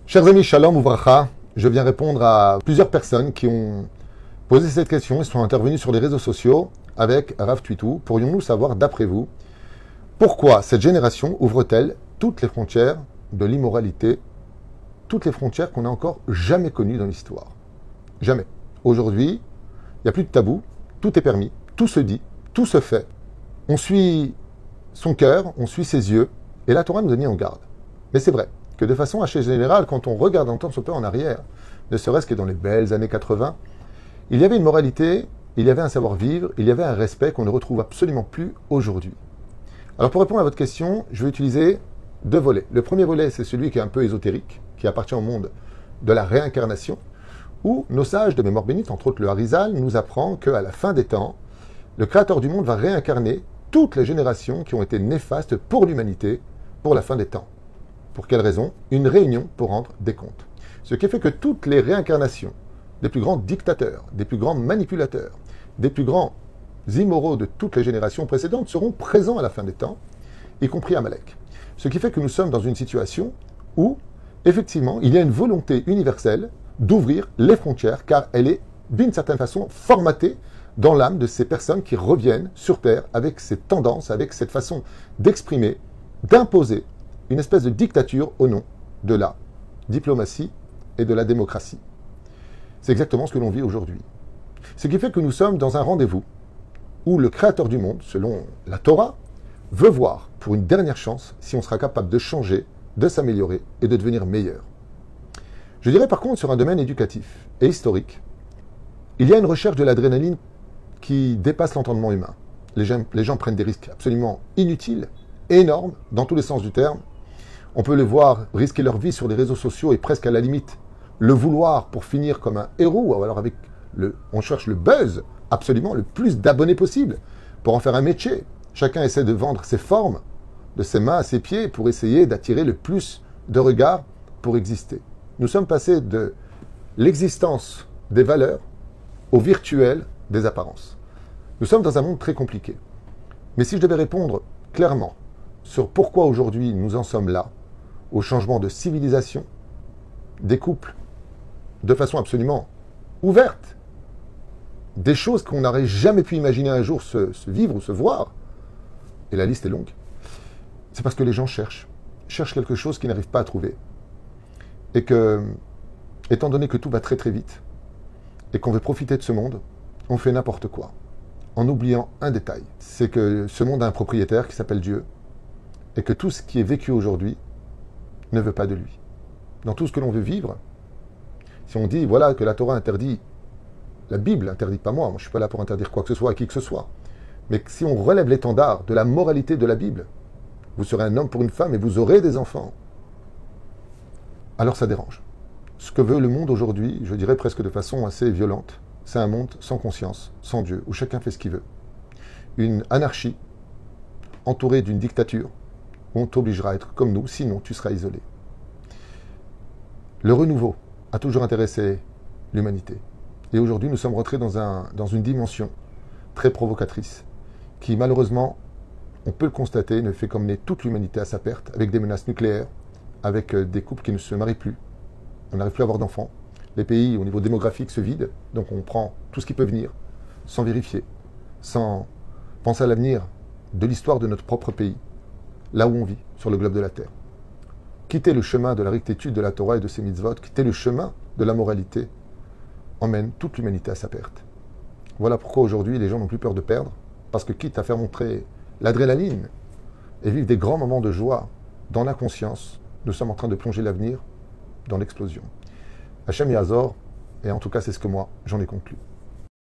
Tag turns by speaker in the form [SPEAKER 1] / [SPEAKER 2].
[SPEAKER 1] Chers amis, shalom ouvracha, je viens répondre à plusieurs personnes qui ont posé cette question et sont intervenues sur les réseaux sociaux avec Rav Twitou. Pourrions-nous savoir, d'après vous, pourquoi cette génération ouvre-t-elle toutes les frontières de l'immoralité, toutes les frontières qu'on n'a encore jamais connues dans l'histoire? Jamais. Aujourd'hui, il n'y a plus de tabou, tout est permis, tout se dit, tout se fait. On suit son cœur, on suit ses yeux, et la Torah nous a mis en garde. Mais c'est vrai que de façon assez générale, quand on regarde un temps un peu en arrière, ne serait-ce que dans les belles années 80, il y avait une moralité, il y avait un savoir-vivre, il y avait un respect qu'on ne retrouve absolument plus aujourd'hui. Alors pour répondre à votre question, je vais utiliser deux volets. Le premier volet, c'est celui qui est un peu ésotérique, qui appartient au monde de la réincarnation, où nos sages de mémoire bénite, entre autres le Harizal, nous apprend qu'à la fin des temps, le Créateur du monde va réincarner toutes les générations qui ont été néfastes pour l'humanité pour la fin des temps. Pour quelle raison? Une réunion pour rendre des comptes. Ce qui fait que toutes les réincarnations des plus grands dictateurs, des plus grands manipulateurs, des plus grands immoraux de toutes les générations précédentes seront présents à la fin des temps, y compris Amalek. Ce qui fait que nous sommes dans une situation où, effectivement, il y a une volonté universelle d'ouvrir les frontières, car elle est, d'une certaine façon, formatée dans l'âme de ces personnes qui reviennent sur Terre avec cette tendance, avec cette façon d'exprimer, d'imposer une espèce de dictature au nom de la diplomatie et de la démocratie. C'est exactement ce que l'on vit aujourd'hui. Ce qui fait que nous sommes dans un rendez-vous où le Créateur du monde, selon la Torah, veut voir pour une dernière chance si on sera capable de changer, de s'améliorer et de devenir meilleur. Je dirais par contre sur un domaine éducatif et historique, il y a une recherche de l'adrénaline qui dépasse l'entendement humain. Les gens prennent des risques absolument inutiles, énormes, dans tous les sens du terme. On peut les voir risquer leur vie sur les réseaux sociaux et presque à la limite le vouloir pour finir comme un héros, ou alors on cherche le buzz, absolument, le plus d'abonnés possible, pour en faire un métier. Chacun essaie de vendre ses formes, de ses mains à ses pieds, pour essayer d'attirer le plus de regards pour exister. Nous sommes passés de l'existence des valeurs au virtuel des apparences. Nous sommes dans un monde très compliqué. Mais si je devais répondre clairement sur pourquoi aujourd'hui nous en sommes là, au changement de civilisation, des couples, de façon absolument ouverte, des choses qu'on n'aurait jamais pu imaginer un jour se vivre ou se voir, et la liste est longue, c'est parce que les gens cherchent quelque chose qu'ils n'arrivent pas à trouver. Et que, étant donné que tout va très très vite, et qu'on veut profiter de ce monde, on fait n'importe quoi, en oubliant un détail, c'est que ce monde a un propriétaire qui s'appelle Dieu, et que tout ce qui est vécu aujourd'hui ne veut pas de lui. Dans tout ce que l'on veut vivre, si on dit, voilà, que la Torah interdit, la Bible interdit, pas moi je ne suis pas là pour interdire quoi que ce soit à qui que ce soit, mais si on relève l'étendard de la moralité de la Bible, vous serez un homme pour une femme et vous aurez des enfants, alors ça dérange. Ce que veut le monde aujourd'hui, je dirais presque de façon assez violente, c'est un monde sans conscience, sans Dieu, où chacun fait ce qu'il veut. Une anarchie, entourée d'une dictature, où on t'obligera à être comme nous, sinon tu seras isolé. Le renouveau a toujours intéressé l'humanité. Et aujourd'hui, nous sommes rentrés dans une dimension très provocatrice, qui malheureusement, on peut le constater, ne fait qu'emmener toute l'humanité à sa perte, avec des menaces nucléaires, avec des couples qui ne se marient plus. On n'arrive plus à avoir d'enfants. Les pays, au niveau démographique, se vident. Donc on prend tout ce qui peut venir, sans vérifier, sans penser à l'avenir de l'histoire de notre propre pays, là où on vit, sur le globe de la Terre. Quitter le chemin de la rectitude de la Torah et de ses mitzvot, quitter le chemin de la moralité, emmène toute l'humanité à sa perte. Voilà pourquoi aujourd'hui les gens n'ont plus peur de perdre, parce que quitte à faire montrer l'adrénaline et vivre des grands moments de joie dans l'inconscience, nous sommes en train de plonger l'avenir dans l'explosion. Hachem Yahazor, et en tout cas c'est ce que moi j'en ai conclu.